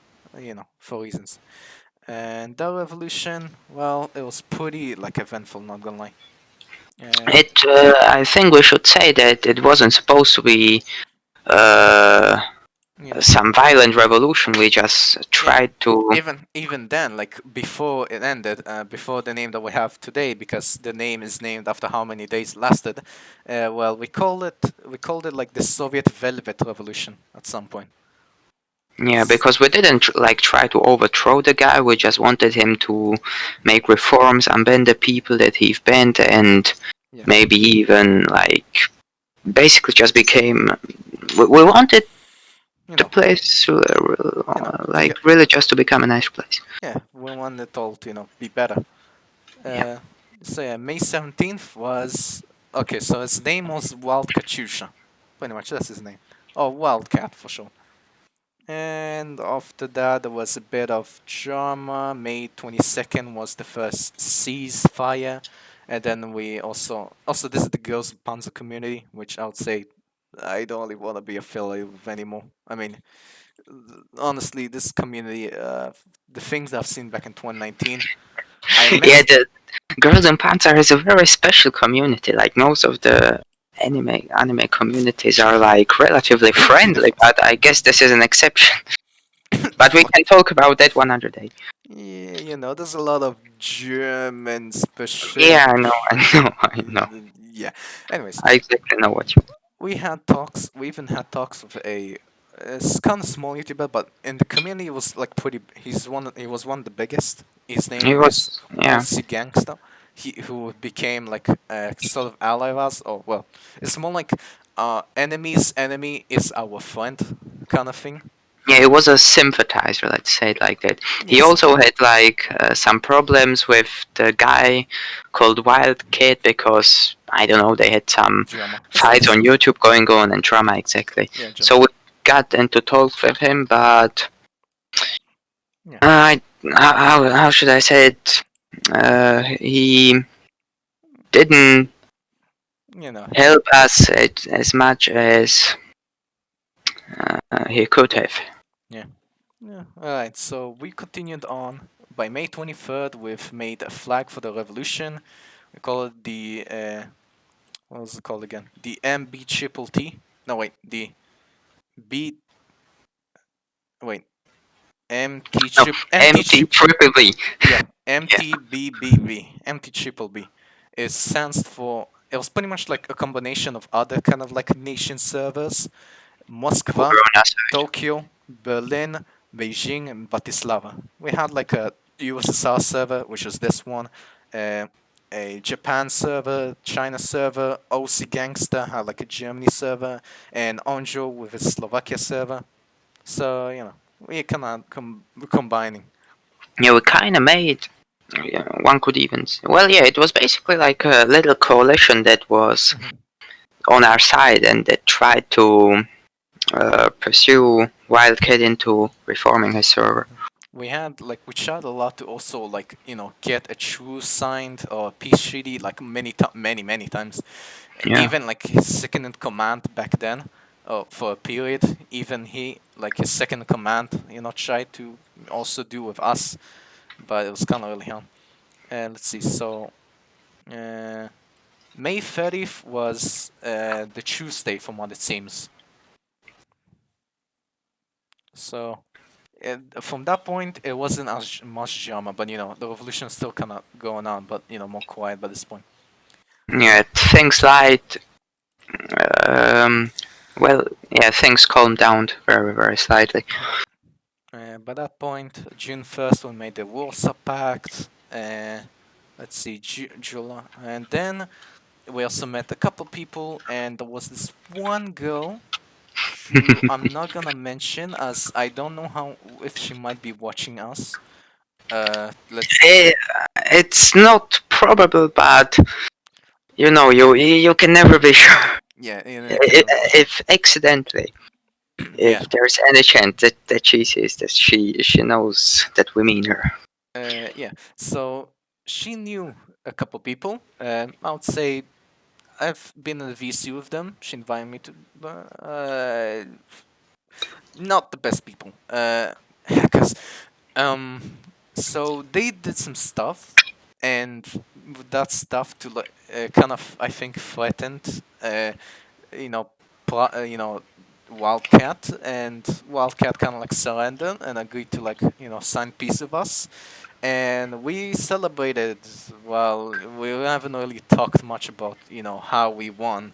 for reasons. And that revolution, well, it was pretty like eventful, not gonna lie. Uh, I think we should say that it wasn't supposed to be uh, you know, some violent revolution. We just yeah. tried to. Even then, like before it ended, before the name that we have today, because the name is named after how many days it lasted. Well, we called it like the Soviet Velvet Revolution at some point. Yeah, S- because we didn't like try to overthrow the guy. We just wanted him to make reforms, unban the people that he banned, and yeah, maybe even like basically just became. We wanted you the know, place the like really just to become a nice place. yeah, we want it all to be better. Yeah. Uh, so yeah, May 17th was okay. So his name was Wild Katyusha, pretty much that's his name. Oh, Wildcat for sure. And after that, there was a bit of drama. May 22nd was the first ceasefire. And then we also this is the girls' Panzer community, which I would say I don't really want to be affiliated with anymore. I mean, honestly, this community, the things I've seen back in 2019, I Yeah, miss. the Girls in Panzer is a very special community. Like most of the anime communities are like relatively friendly, but I guess this is an exception. But we Fuck. can talk about that one other day. Yeah, there's a lot of German specific. Yeah, I know, I know, I know. Yeah. Anyways, I exactly know what you we had talks. We even had talks with a it's kind of small YouTuber, but in the community, it was like pretty. He was one of the biggest. His mean. It name is was, yeah. OC Gangsta. He who became like a sort of ally of us. Or well, it's more like enemy's enemy is our friend kind of thing. Yeah, he was a sympathizer, let's say it like that. He Yes, also had like some problems with the guy called Wild Kid because I don't know, they had some drama. fights on YouTube going on and drama exactly. Yeah, drama. So we got into talks with him, but Yeah, how should I say it? He didn't he. help us as much as he could have. Yeah. Yeah. All right. So we continued on. By May 23rd, we've made a flag for the revolution. We call it the what was it called again? The MB triple T. No, wait. The B. Wait. MT No, trip. MT empty trip. triple B. Yeah. Yeah. MTBBB. MT triple B. It stands for. It was pretty much like a combination of other kind of like nation servers. Who were Moscow, on our side. Tokyo, Berlin, Beijing, and Bratislava. We had like a USSR server, which was this one, uh, a Japan server, China server, OC Gangster had like a Germany server, and Onjo with a Slovakia server. So, we kind of combining. Yeah, we kind of made. Yeah, one could even. Well, yeah, it was basically like a little coalition that was Mhm. on our side and that tried to pursue Wildcat into reforming his server. We tried a lot to also like get a truce signed or a peace treaty like many times. Yeah. Even like his second in command back then, for a period, even he like his second in command, tried to also do with us, but it was kind of really hard. Let's see. So uh, May 30th was the Tuesday, from what it seems. So from that point, it wasn't as much drama, but the revolution is still kind of going on, but more quiet by this point. Yeah, things like. Um, well, yeah, things calmed down very, very slightly. By that point, June 1st, we made the Warsaw Pact. Let's see, July, and then we also met a couple people, and there was this one girl who I'm not gonna mention, as I don't know how if she might be watching us. Let's Eh, it's not probable, but you can never be sure. yeah, you can never be sure. If accidentally, Yeah, if there's any chance that she sees that she knows that we mean her. yeah. So she knew a couple people. I would say I've been in a VC with them. She invited me to. Not the best people. Hackers. Um, so they did some stuff, and with that stuff to like kind of I think threatened you know you know Wildcat, and Wildcat kind of like surrendered and agreed to like sign peace with us, and we celebrated. Well, we haven't really talked much about how we won.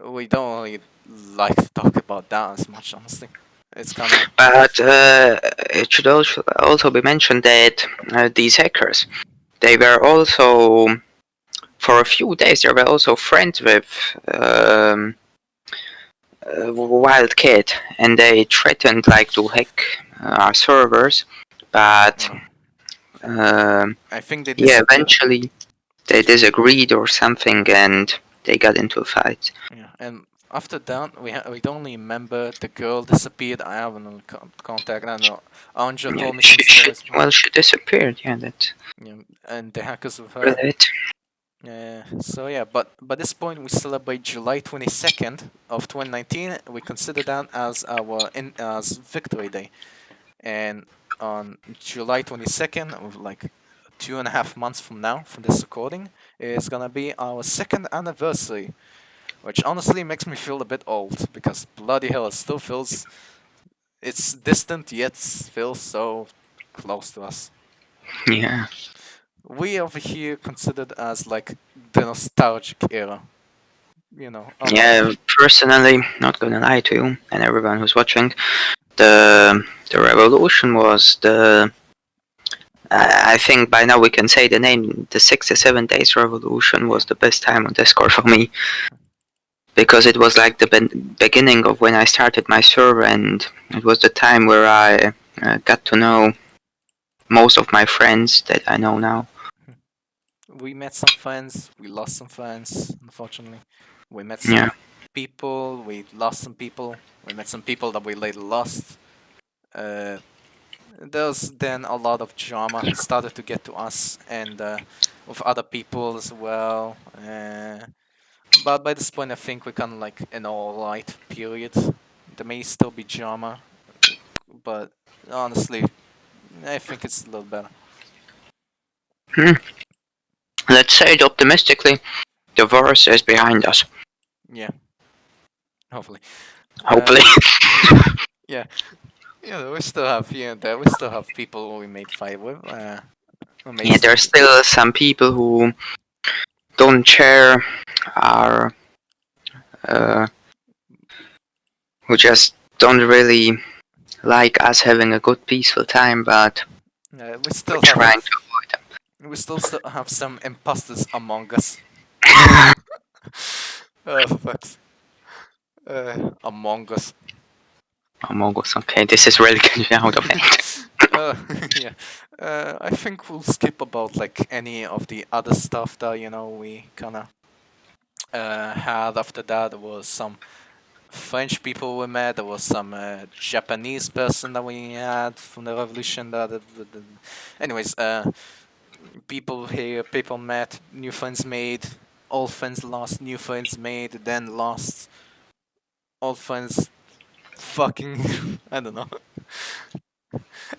We don't really like to talk about that as much, honestly. It's kind of But it should also be mentioned that these hackers, they were also, for a few days, they were also friends with Wildcat, and they threatened like to hack our servers. But uh, um, I think they yeah, disappeared. eventually they disagreed or something, and they got into a fight. Yeah, and after that, we don't only remember the girl disappeared. I haven't really contact. I don't know. Anja Yeah, told me some stories. she disappeared. Yeah, that's Yeah, and the hackers with her. really it. Yeah. So yeah, but by this point we celebrate July 22nd of 2019. We consider that as our as Victory Day, and on July 22nd, of like 2.5 months from now, from this recording, is gonna be our second anniversary, which honestly makes me feel a bit old because bloody hell, it still feels it's distant yet feels so close to us. Yeah. We over here considered as like the nostalgic era. A lot Yeah, of personally, not gonna lie to you and everyone who's watching, the revolution was the. I think by now we can say the name. The 67 days revolution yeah. was the best time on Discord for me because it was like the beginning of when I started my server, and it was the time where I got to know most of my friends that I know now. We met some friends, we lost some friends, unfortunately. We met Yeah. some people, we lost some people, we met some people that we later lost. Uh, there's then a lot of drama started to get to us and with other people as well. But by this point, I think we're kind of like in alright period. There may still be drama, but honestly, I think it's a little better. Hmm. Let's say it optimistically, the worst is behind us. Yeah, hopefully. Hopefully. Uh, yeah, we still have here and there. We still have people who we made fight with. Who made Yeah, some. there's still some people who don't share our, uh, who just don't really like us having a good peaceful time, but We we're still have. trying to We still have some imposters among us. avoid Oh fuck. Among us. them. Among Us. Okay, this is really getting out of hand. uh, yeah. I think we'll skip about like any of the other stuff that we kind of had after that. There was some French people we met. There was some Japanese person that we had from the revolution. Anyways, people here, people met, new friends made, old friends lost, new friends made, then lost, old friends fucking I don't know.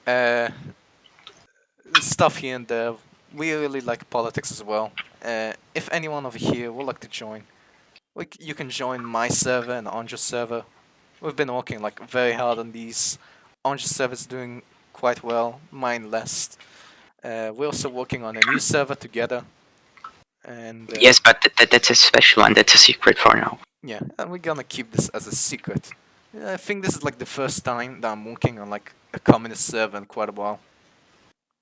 Uh, Stuff here and there. We really like politics as well. If anyone over here would like to join, you can join my server and Anja's server. We've been working like very hard on these. Anja's server is doing quite well, mine less. We're also working on a new server together, and Yes, but that's a special one. That's a secret for now. yeah, and we're gonna keep this as a secret. I think this is like the first time that I'm working on like a communist server in quite a while.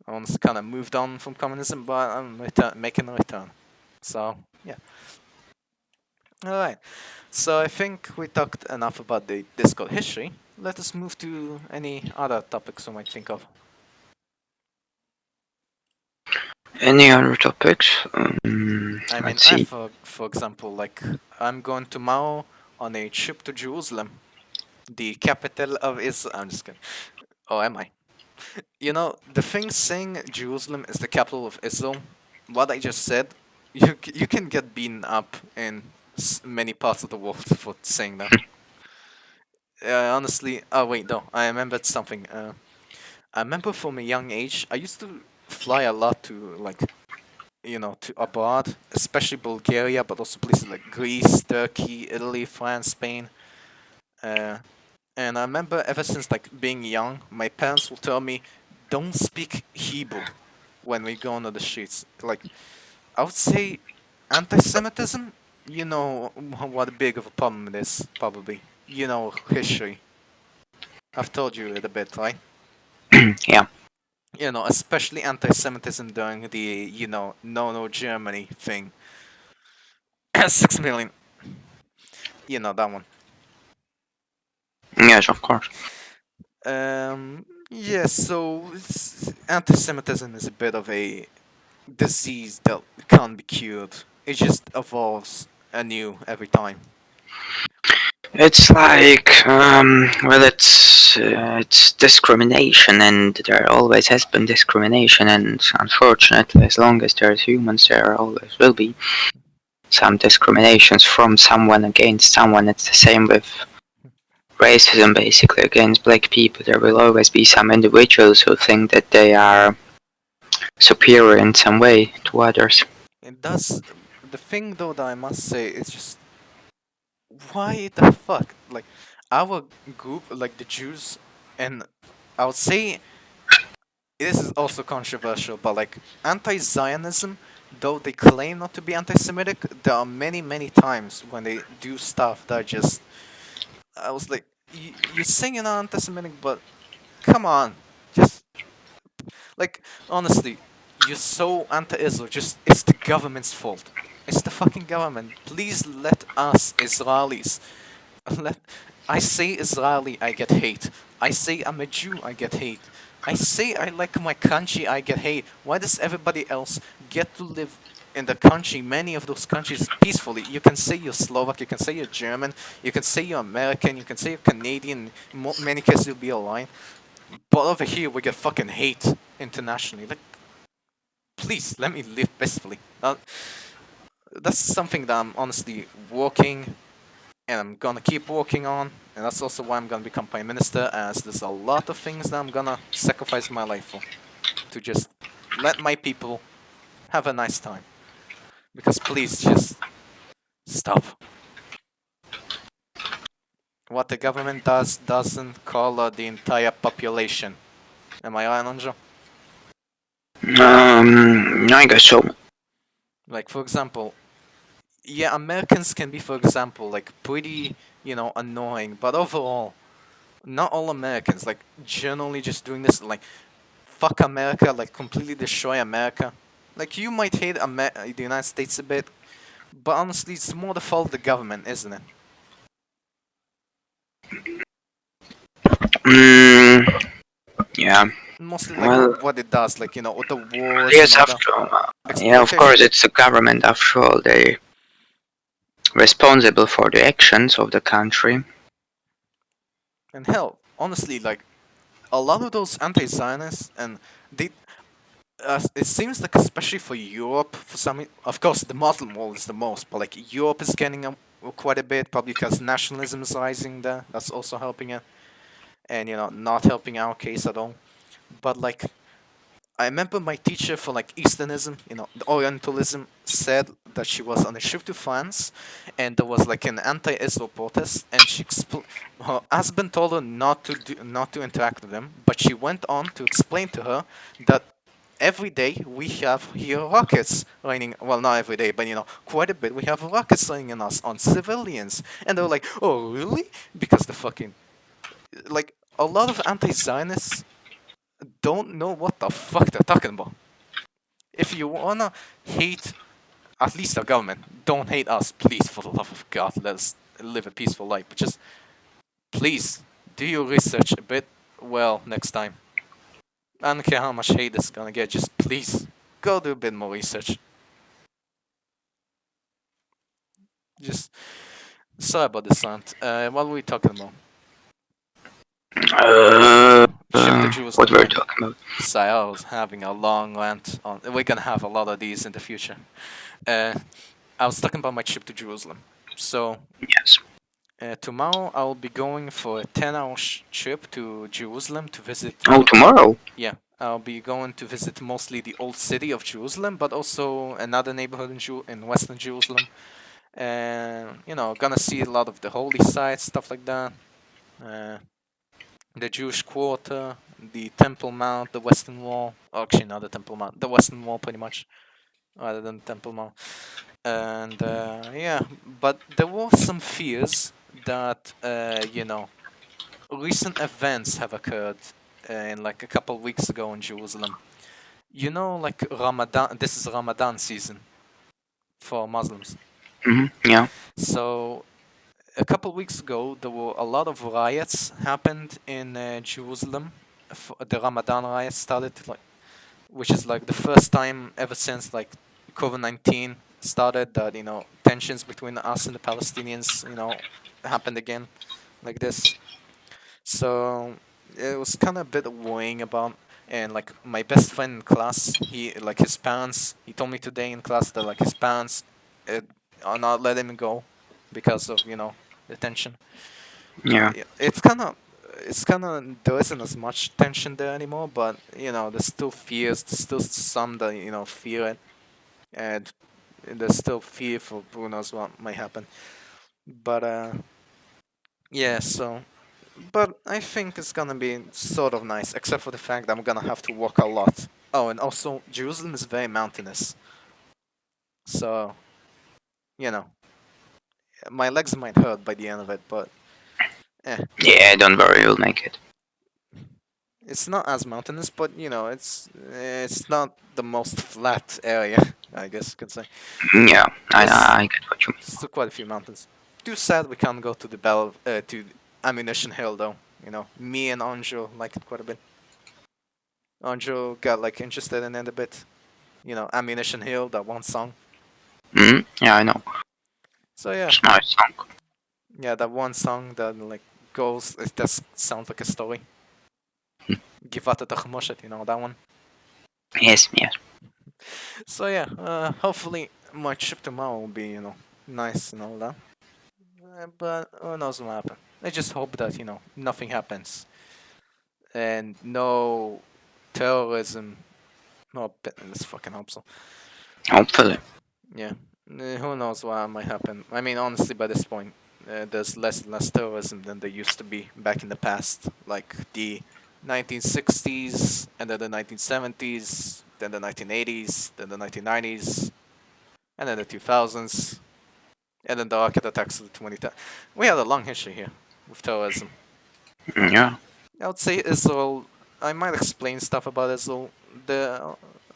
I honestly kind of moved on from communism, but I'm making a return. So yeah, all right. So I think we talked enough about the Discord history. Let us move to any other topics we might think of. Any other topics? I mean, Let's see. for example, like I'm going tomorrow on a trip to Jerusalem, the capital of Israel. I'm just kidding. Oh, am I? The thing saying Jerusalem is the capital of Israel, what I just said, you can get beaten up in many parts of the world for saying that. Honestly, oh wait, no, I remembered something. I remember from a young age, I used to fly a lot to like to abroad, especially Bulgaria, but also places like Greece, Turkey, Italy, France, Spain. Uh, and I remember ever since like being young, my parents will tell me, "Don't speak Hebrew when we go on the streets." Like I would say, anti-Semitism. You know what big of a problem it is, probably. You know history. I've told you it a bit, right? Yeah. Especially anti-Semitism during the no Germany thing. 6 million. That one. Yes, of course. Yeah, so anti-Semitism is a bit of a disease that can't be cured. It just evolves anew every time. It's like, well, it's discrimination, and there always has been discrimination, and unfortunately, as long as there's humans, there always will be some discriminations from someone against someone. It's the same with racism, basically, against black people. There will always be some individuals who think that they are superior in some way to others. It does. The thing though that I must say is just why the fuck? Like our group, like the Jews, and I would say this is also controversial, but like anti-Zionism, though they claim not to be anti-Semitic, there are many, many times when they do stuff that just I was like, you're saying you're not anti-Semitic, but come on, just like honestly, you're so anti-Israel. Just it's the government's fault. It's the fucking government. Please let us Israelis let. I say Israeli, I get hate. I say I'm a Jew, I get hate. I say I like my country, I get hate. Why does everybody else get to live in the country, many of those countries, peacefully? You can say you're Slovak, you can say you're German, you can say you're American, you can say you're Canadian. In many cases, you'll be aligned. But over here, we get fucking hate internationally. Like, please let me live peacefully. That's something that I'm honestly working and I'm gonna keep working on. And that's also why I'm gonna become prime minister, as there's a lot of things that I'm gonna sacrifice my life for to just let my people have a nice time. Because please just stop. What the government doesn't color the entire population. Am I right, Anjo? I guess so. Like for example, yeah, Americans can be, for example, like pretty, annoying, but overall, not all Americans, like generally just doing this, like fuck America, like completely destroy America. Like you might hate the United States a bit, but honestly, it's more the fault of the government, isn't it? Mm, yeah. Mostly like Well, what it does, like with the wars and yes, all the after yeah, of exploitation. course, it's the government after all. They responsible for the actions of the country. And hell, honestly, like a lot of those anti-Zionists and they it seems like especially for Europe, for some, of course, the Muslim world is the most, but like Europe is getting quite a bit, probably because nationalism is rising there. That's also helping it, and not helping our case at all. But like, I remember my teacher for like Easternism, the Orientalism, said that she was on a trip to France, and there was like an anti-Israel protest, and her husband told her not to interact with them, but she went on to explain to her that every day we have here rockets raining. Well, not every day, but quite a bit. We have rockets raining on us on civilians, and they were like, "Oh, really?" Because the fucking like a lot of anti-Zionists don't know what the fuck they're talking about. If you wanna hate at least the government, don't hate us, please. For the love of God, let's live a peaceful life. But just please do your research a bit well next time. I don't care how much hate it's gonna get. Just please go do a bit more research. Just sorry about this, Ant. What were we talking about? Ship to What Jerusalem, we're right? talking about. Sorry, I was having a long rant on. We're gonna have a lot of these in the future. Uh, I was talking about my trip to Jerusalem. So Yes. tomorrow I'll be going for a 10-hour trip to Jerusalem to visit. Oh, tomorrow. Yeah, I'll be going to visit mostly the old city of Jerusalem, but also another neighborhood in Western Jerusalem, and gonna see a lot of the holy sites, stuff like that. Uh, the Jewish Quarter, the Temple Mount, the Western Wall. Oh, actually, not the Temple Mount, the Western Wall, pretty much, rather than the Temple Mount. And yeah, but there were some fears that recent events have occurred in like a couple of weeks ago in Jerusalem. Like Ramadan. This is Ramadan season for Muslims. Yeah. So a couple weeks ago, there were a lot of riots happened in Jerusalem. The Ramadan riots started, like, which is like the first time ever since like COVID-19 started that tensions between us and the Palestinians happened again like this. So it was kind of a bit worrying about. And like my best friend in class, he like his parents. He told me today in class that like his parents uh, are not letting him go because of the tension. Yeah. Yeah, there isn't as much tension there anymore, but there's still fears. There's still some that fear it, and there's still fear for who knows what might happen. But yeah, so but I think it's gonna be sort of nice, except for the fact that I'm gonna have to walk a lot. Oh, and also Jerusalem is very mountainous, so you know my legs might hurt by the end of it, but eh. Yeah, don't worry, you'll make it. It's not as mountainous, but it's not the most flat area, I guess you could say. Yeah, There's I get what you still quite a few mountains. Too sad we can't go to the Ammunition Hill though. Me and Anjo like it quite a bit. Anjo got like interested in it a bit. Ammunition Hill, that one song. mean. Yeah, I know. So yeah, It's a nice song. yeah, that one song that like goes. It does sound like a story. Givata Tachmoshet, that one. Yes, yes. So yeah, hopefully my trip tomorrow will be nice and all that. But who knows what happen? I just hope that nothing happens and no terrorism. No, let's fucking hope so. Hopefully. Yeah, who knows what might happen? I mean, honestly, by this point, there's less and less terrorism than there used to be back in the past, like the 1960s, and then the 1970s, then the 1980s, then the 1990s, and then the 2000s, and then the rocket attacks of the 2010s. We had a long history here with terrorism. Yeah. I would say Israel. I might explain stuff about Israel.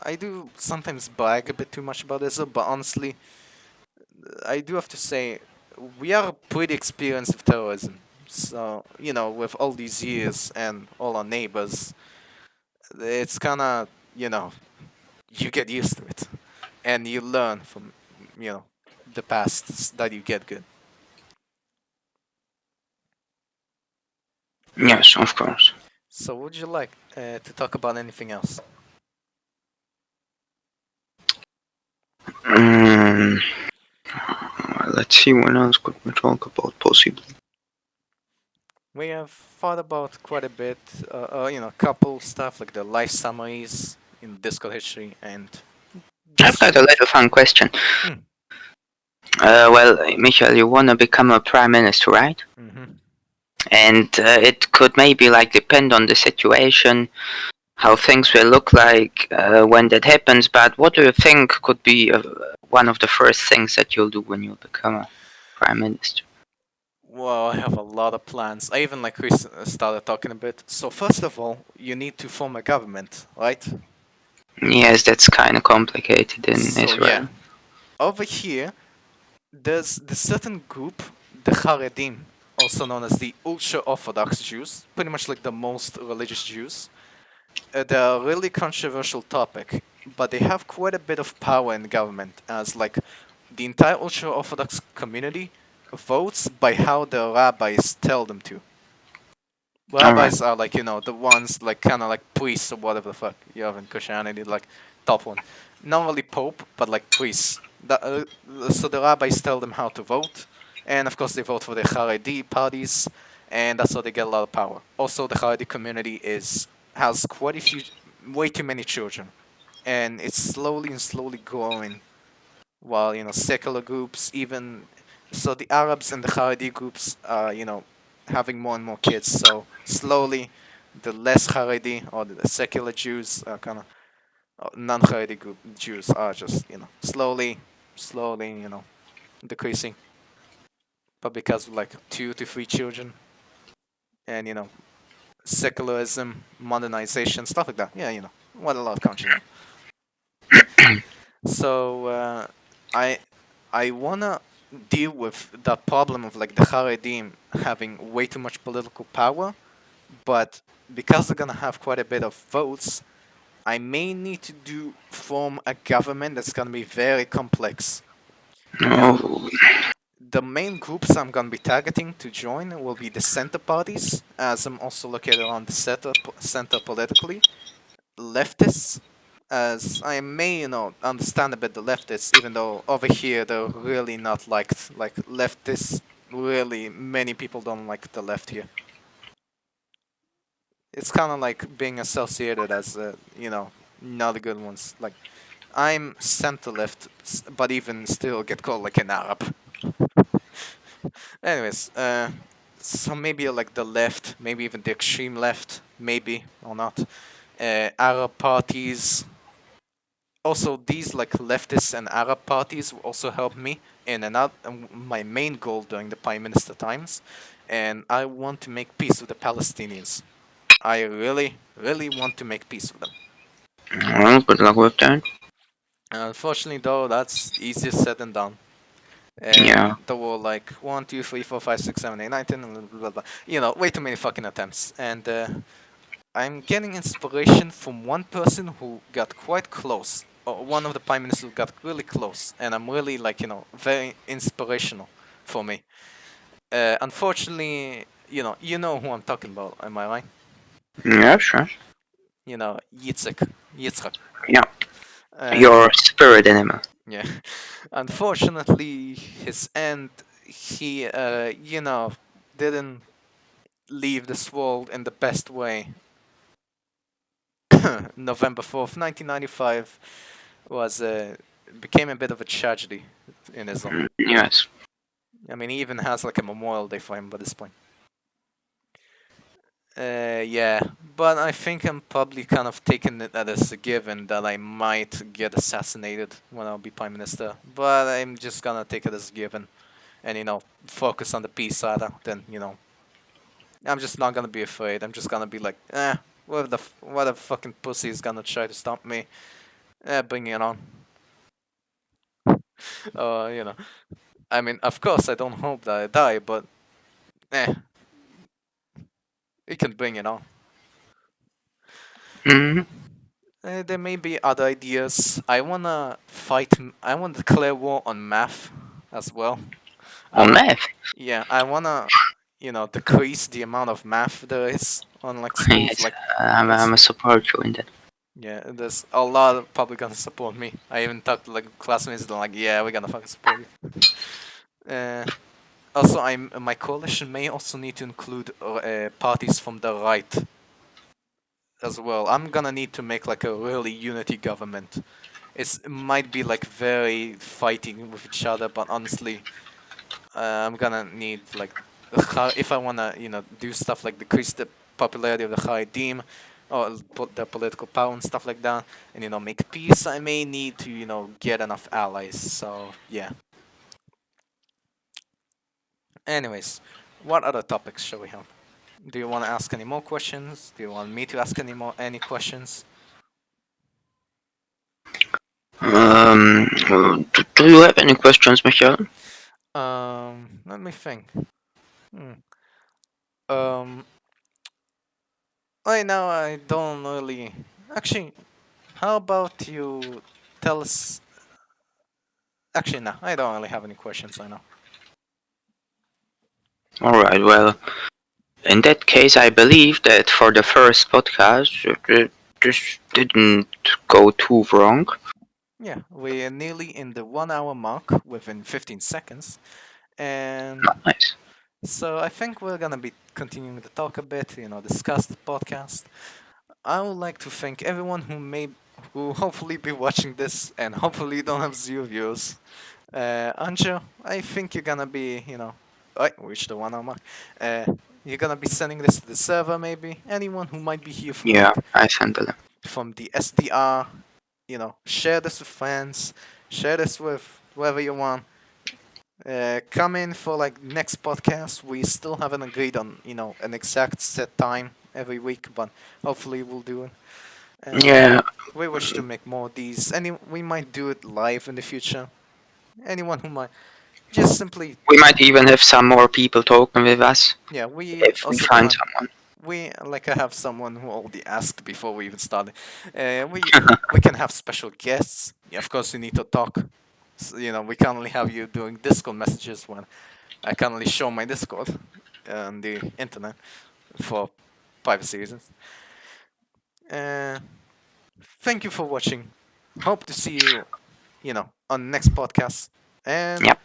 I do sometimes brag a bit too much about Israel, but honestly, I do have to say we are pretty experienced with terrorism. So with all these years and all our neighbors, it's kind of you get used to it, and you learn from you know the past that you get good. Yes, of course. So would you like to talk about anything else? Mm, let's see what else could we talk about possibly. We have thought about quite a bit, couple stuff like the life summaries in Discord history and I've this got a shit. little fun question. Hmm. Well, Michael, you wanna become a prime minister, right? Mm-hmm. And it could maybe like depend on the situation, how things will look like when that happens. But what do you think could be one of the first things that you'll do when you become a prime minister? Well, I have a lot of plans. I even like Chris started talking a bit. So first of all, you need to form a government, right? Yes, that's kind of complicated in So yeah, Israel. over here there's the certain group, the Haredim, also known as the ultra-Orthodox Jews, pretty much like the most religious Jews. They're a really controversial topic, but they have quite a bit of power in government, as like the entire ultra-Orthodox community votes by how the rabbis tell them to. All right. Rabbis are like the ones like kind of like priests or whatever the fuck you have in Christianity, like top one. Not really pope, but like priests. So the rabbis tell them how to vote, and of course they vote for the Haredi parties, and that's how they get a lot of power. Also, the Haredi community has quite a few, way too many children, and it's slowly and slowly growing. While secular groups, even so, the Arabs and the Haredi groups are having more and more kids. So slowly, the less Haredi or the secular Jews are kind of non-Haredi group Jews are just slowly decreasing. But because of like 2 to 3 children and secularism, modernization, stuff like that. Yeah, what a lot of countries know. So I I wanna deal with the problem of like the Haredim having way too much political power, but because they're gonna have quite a bit of votes, I may need to form a government that's gonna be very complex. Now, Oh, the main groups I'm gonna be targeting to join will be the center parties, as I'm also located on the center politically, leftists, as I may, understand a bit the leftists, even though over here they're really not liked. Like leftists, really, many people don't like the left here. It's kind of like being associated as, not the good ones. Like I'm center left, but even still get called like an Arab. Anyways, so maybe like the left, maybe even the extreme left, maybe or not. Arab parties, also these like leftist and Arab parties will also help me in another my main goal during the prime minister times, and I want to make peace with the Palestinians. I really, really want to make peace with them. well, good luck with that. Unfortunately, though, that's easier said than done. Yeah. There were like 1, 2, 3, 4, 5, 6, 7, 8, 9, 10, blah, blah, blah. Way too many fucking attempts, and I'm getting inspiration from one person who got quite close, or one of the prime ministers who got really close, and I'm really like very inspirational for me. Unfortunately, you know who I'm talking about. Am I right? Yeah, sure. Yitzhak. Yeah. Uh, Your spirit animal. yeah. Unfortunately, his end, he didn't leave this world in the best way. November 4th, 1995 was became a bit of a tragedy in Islam. Yes. I mean, he even has like a memorial day for him by this point. Yeah, but I think I'm probably kind of taking it as a given that I might get assassinated when I'll be prime minister. But I'm just gonna take it as a given, and focus on the peace side. Then I'm just not gonna be afraid. I'm just gonna be like, what a fucking pussy is gonna try to stop me? Bring it on. Uh, you know, I mean, of course, I don't hope that I die, but eh, we can bring it on. Mm-hmm. There may be other ideas. I wanna fight. I want to declare war on math as well. I On want, math. yeah, I wanna, decrease the amount of math there is on like schools. Yes. Like, I'm it's a support you in that. yeah, there's a lot of probably gonna support me. I even talked to like classmates. They're like, yeah, we're gonna fucking support you. Uh, Also, my coalition may also need to include parties from the right as well. I'm gonna need to make like a really unity government. It might be like very fighting with each other, but honestly, I'm gonna need like if I wanna do stuff like decrease the popularity of the Haredim or put the political power and stuff like that, and make peace. I may need to get enough allies. So yeah. Anyways, what other topics shall we have? Do you want to ask any more questions? Do you want me to ask any questions? Do you have any questions, Michael? Let me think. Hmm. Um, right now I don't really. Actually, how about you tell us? Actually, no, I don't really have any questions. I know. Alright, well, in that case, I believe that for the first podcast, this didn't go too wrong. Yeah, we're nearly in the 1 hour mark within 15 seconds, And Nice. so I think we're gonna be continuing to talk a bit, discuss the podcast. I would like to thank everyone who hopefully be watching this and hopefully don't have zero views. Anjo, I think you're gonna be, which the one am I? You're gonna be sending this to the server, maybe. Anyone who might be here from Yeah, I sent it. from the SDR, share this with friends, share this with whoever you want. Come in for like next podcast. We still haven't agreed on, an exact set time every week, but hopefully we'll do it. Yeah, We wish to make more of these. We might do it live in the future. Anyone who might just simply, we might even have some more people talking with us yeah. We if we also find gonna someone. we like I have someone who already asked before we even started. We can have special guests. Yeah, of course, you need to talk. So, we can only have you doing Discord messages when I can only show my Discord on the internet for privacy reasons. Uh, Thank you for watching. Hope to see you, on next podcast. And Yep.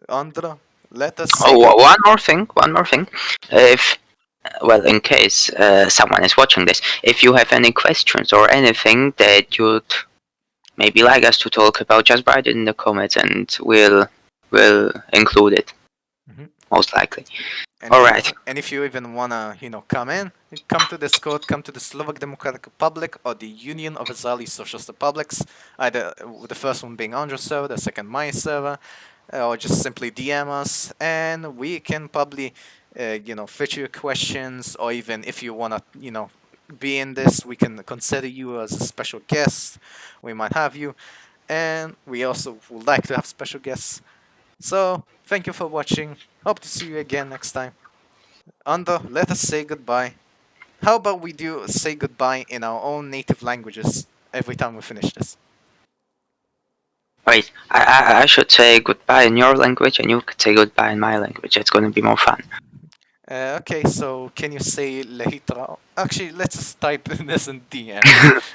Andra, let us say Oh, good. one more thing. One more thing. If well, in case someone is watching this, if you have any questions or anything that you'd maybe like us to talk about, just write it in the comments and we'll include it. Mhm. Most likely. And All if you right. and if you even wanna, come in, come to Discord, come to the Slovak Democratic Republic or the Union of Israeli Socialist Republics. Either the first one being Andrew's server, the second my server, or just simply DM us, and we can probably, feature your questions, or even if you wanna, be in this, we can consider you as a special guest. We might have you, and we also would like to have special guests. So, thank you for watching. Hope to see you again next time. Ando, let us say goodbye. How about we do say goodbye in our own native languages every time we finish this? Wait, I should say goodbye in your language and you could say goodbye in my language. It's going to be more fun. Okay, so can you say lehitra? Actually, let's just type this in DM.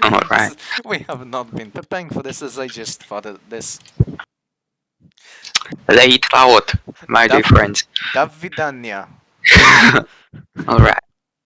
All this right. is, we have not been preparing for this, as I just thought of this. Late out, my dear Dav- friends. Davidania. All right.